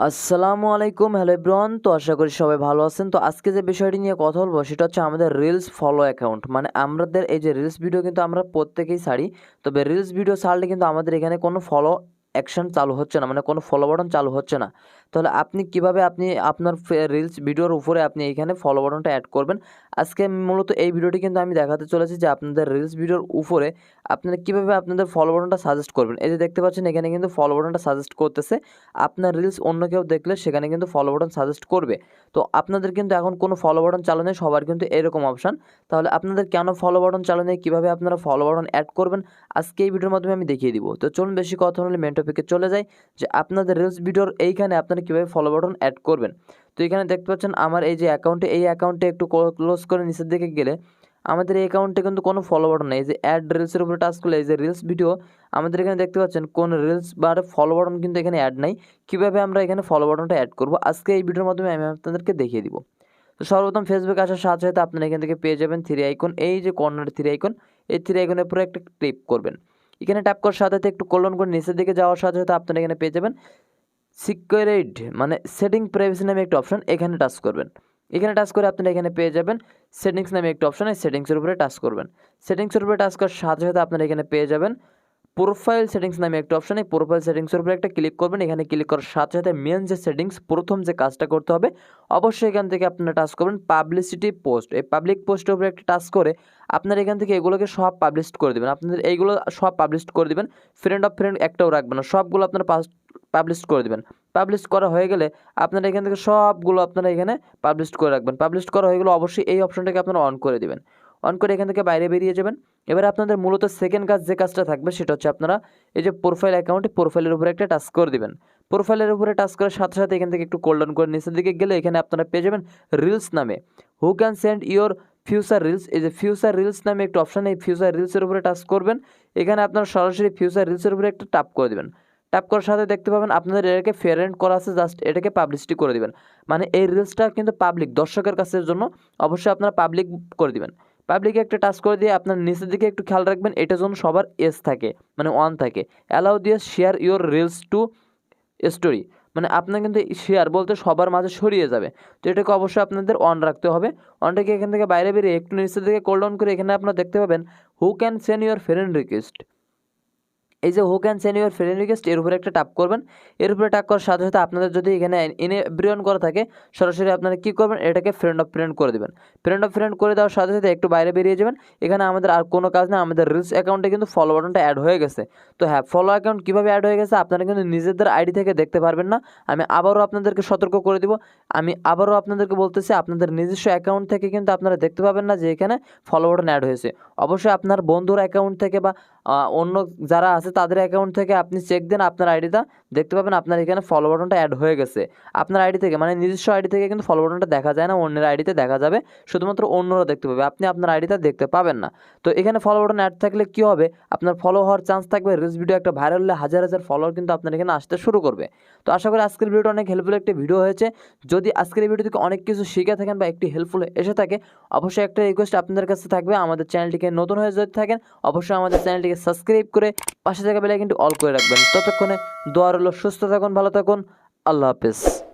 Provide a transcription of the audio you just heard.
আসসালামু আলাইকুম, hello everyone. তো আশা করি সবাই ভালো আছেন। তো আজকে যে বিষয়টি নিয়ে কথা বলবো সেটা হচ্ছে আমাদের রিলস ফলো অ্যাকাউন্ট। মানে আমাদের এই যে রিলস ভিডিও কিন্তু আমরা প্রত্যেকেই ছাড়ি, তবে রিলস ভিডিও ছাড়লে কিন্তু আমাদের এখানে কোনো ফলো অ্যাকশন চালু হচ্ছে না, মানে কোনো ফলো বাটন চালু হচ্ছে না। তাহলে আপনি কিভাবে আপনার রিলস ভিডিওর উপরে আপনি এইখানে ফলো বাটনটা অ্যাড করবেন, আজকে মূলত এই ভিডিওটি কিন্তু আমি দেখাতে চলেছি যে আপনাদের রিলস ভিডিওর উপরে আপনারা কীভাবে আপনাদের ফলো বাটনটা সাজেস্ট করবেন। এই যে দেখতে পাচ্ছেন এখানে কিন্তু ফলো বাটনটা সাজেস্ট করতেছে। আপনার রিলস অন্য কেউ দেখলে সেখানে কিন্তু ফলো বাটন সাজেস্ট করবে। তো আপনাদের কিন্তু এখন কোনো ফলো বাটন চালু নেই, সবার কিন্তু এরকম অপশান। তাহলে আপনাদের কেন ফলো বাটন চালু নেই, কীভাবে আপনারা ফলো বাটন অ্যাড করবেন, আজকে এই ভিডিওর মাধ্যমে আমি দেখিয়ে দিব। তো চলুন বেশি কথা হলে মেন টপিকে চলে যাই যে আপনাদের রিলস ভিডিওর এইখানে আপনারা কীভাবে ফলো বাটন অ্যাড করবেন। তো এখানে দেখতে পাচ্ছেন আমার এই যে অ্যাকাউন্টে, এই অ্যাকাউন্টে একটু ক্লোজ করে নিচের দিকে গেলে আমাদের এই অ্যাকাউন্টে কিন্তু কোনো ফলো বাটন নেই। এই যে অ্যাড রিলসের উপরে টাচ করলে এই যে রিলস ভিডিও আমাদের এখানে দেখতে পাচ্ছেন কোন রিলস বা ফলো বাটন কিন্তু এখানে অ্যাড নাই। কীভাবে আমরা এখানে ফলো বাটনটা অ্যাড করব আজকে এই ভিডিওর মাধ্যমে আমি আপনাদেরকে দেখিয়ে দিব। তো সর্বপ্রথম ফেসবুক আসার সাথে সাথে আপনারা এখান থেকে পেয়ে যাবেন থ্রি আইকন, এই যে কর্নার থ্রি আইকন, এই থ্রি আইকনের উপরে একটা ক্লিক করবেন। এখানে ট্যাপ করার সাথে সাথে একটু কোলন করে নিচের দিকে যাওয়ার সাথে সাথে আপনারা এখানে পেয়ে যাবেন সিকিউরিটি মানে সেটিং প্রাইভেসি নামে একটা অপশন, এখানে টাচ করবেন। এখানে টাচ করে আপনারা এখানে পেয়ে যাবেন সেটিংস নামে একটা অপশন, এই সেটিংসের উপরে টাচ করবেন। সেটিংসের উপরে টাচ করার সাথে সাথে আপনারা এখানে পেয়ে যাবেন প্রোফাইল সেটিংস নামে একটা অপশন, এই প্রোফাইল সেটিংসের উপরে একটা ক্লিক করবেন। এখানে ক্লিক করার সাথে সাথে মেন যে সেটিংস, প্রথম যে কাজটা করতে হবে অবশ্যই এখান থেকে আপনারা টাচ করবেন পাবলিসিটি পোস্ট। এই পাবলিক পোস্টের উপরে একটা টাচ করে আপনারা এখান থেকে এগুলোকে সব পাবলিশ করে দেবেন। আপনাদের এইগুলো সব পাবলিশ করে দেবেন, ফ্রেন্ড অফ ফ্রেন্ড একটাও রাখবেন না, সবগুলো আপনারা পাবলিশ করে দেবেন। পাবলিশ করা হয়ে গেলে আপনারা এখান থেকে সবগুলো আপনারা এখানে পাবলিশ করে রাখবেন। পাবলিশ করা হয়ে গেলে অবশ্যই এই অপশনটাকে আপনারা অন করে দেবেন। অন করে এখান থেকে বাইরে বেরিয়ে যাবেন। এবারে আপনাদের মূলত সেকেন্ড কাজ যে কাজটা থাকবে সেটা হচ্ছে আপনারা এই যে প্রোফাইল অ্যাকাউন্টে প্রোফাইলের উপরে একটা টাচ করে দেবেন। প্রোফাইলের উপরে টাচ করার সাথে সাথে এখান থেকে একটু কোল্ডন করে নিচের দিকে গেলে এখানে আপনারা পেয়ে যাবেন রিলস নামে who can send your future reels. এই যে ফিউচার রিলস নামে একটা অপশান, এই ফিউচার রিলসের উপরে টাচ করবেন। এখানে আপনারা সরাসরি ফিউচার রিলসের উপরে একটা টাপ করে দেবেন। ট্যাপ করার সাথে দেখতে পাবেন আপনাদের এটাকে ফেয়ারেন্ট করা আছে, জাস্ট এটাকে পাবলিসিটি করে দিবেন। মানে এই রিলসটা কিন্তু পাবলিক দর্শকের কাছের জন্য, অবশ্যই আপনারা পাবলিক করে দিবেন। পাবলিকে একটা টাচ করে দিয়ে আপনার নিচের দিকে একটু খেয়াল রাখবেন, এটার জন্য সবার এস থাকে মানে ওয়ান থাকে। অ্যালাউ দিয়ে share your reels two story, মানে আপনার কিন্তু শেয়ার বলতে সবার মাঝে ছড়িয়ে যাবে। তো এটাকে অবশ্যই আপনাদের অন রাখতে হবে। অনটাকে এখান থেকে বাইরে বেরিয়ে একটু নিচের দিকে কোল ডাউন করে এখানে আপনারা দেখতে পাবেন who can send your friend request. এই যে who can send your friend request, এর উপরে একটা টাপ করবেন। এর উপরে টাপ করার সাথে সাথে আপনাদের যদি এখানে এভরিওয়ান করা থাকে সরাসরি আপনারা কী করবেন, এটাকে ফ্রেন্ড অফ ফ্রেন্ড করে দেবেন। ফ্রেন্ড অফ ফ্রেন্ড করে দেওয়ার সাথে সাথে একটু বাইরে বেরিয়ে যাবেন। এখানে আমাদের আর কোনো কাজ নেই, আমাদের রিলস অ্যাকাউন্টে কিন্তু ফলো বাটনটা অ্যাড হয়ে গেছে। তো হ্যাঁ, ফলো অ্যাকাউন্ট কীভাবে অ্যাড হয়ে গেছে আপনারা কিন্তু নিজেদের আইডি থেকে দেখতে পারবেন না। আমি আবারও আপনাদেরকে সতর্ক করে দিব, আমি আবারও আপনাদেরকে বলতেছি আপনাদের নিজস্ব অ্যাকাউন্ট থেকে কিন্তু আপনারা দেখতে পাবেন না যে এখানে ফলো বাটন অ্যাড হয়েছে। অবশ্যই আপনার বন্ধুর অ্যাকাউন্ট থেকে বা অন্য যারা আছে তাদের অ্যাকাউন্ট থেকে আপনি চেক দেন, আপনার আইডিটা দেখতে পাবেন আপনার এখানে ফলো বাটনটা অ্যাড হয়ে গেছে। আপনার আইডি থেকে মানে নিজস্ব আইডি থেকে কিন্তু ফলো বাটনটা দেখা যায় না, অন্যের আইডিতে দেখা যাবে, শুধুমাত্র অন্যরা দেখতে পাবে, আপনি আপনার আইডিটা দেখতে পাবেন না। তো এখানে ফলো বাটন অ্যাড থাকলে কী হবে, আপনার ফলো হওয়ার চান্স থাকবে, রিলস ভিডিও একটা ভাইরাল হলে হাজার হাজার ফলোয়ার কিন্তু আপনার এখানে আসতে শুরু করবে। তো আশা করি আজকের ভিডিওটা অনেক হেল্পফুল একটি ভিডিও হয়েছে। যদি আজকের এই ভিডিও থেকে অনেক কিছু শিখে থাকেন বা একটি হেল্পফুল এসে থাকে, অবশ্যই একটা রিকোয়েস্ট আপনাদের কাছে থাকবে, আমাদের চ্যানেলটিকে নতুন হয়ে যদি থাকেন অবশ্যই আমাদের চ্যানেলটিকে সাবস্ক্রাইব করে পাশে থাকা বেল আইকনটি অল করে রাখবেন। ততক্ষণে দোয়া রইল, সুস্থ থাকুন, ভালো থাকুন, আল্লাহ হাফেজ।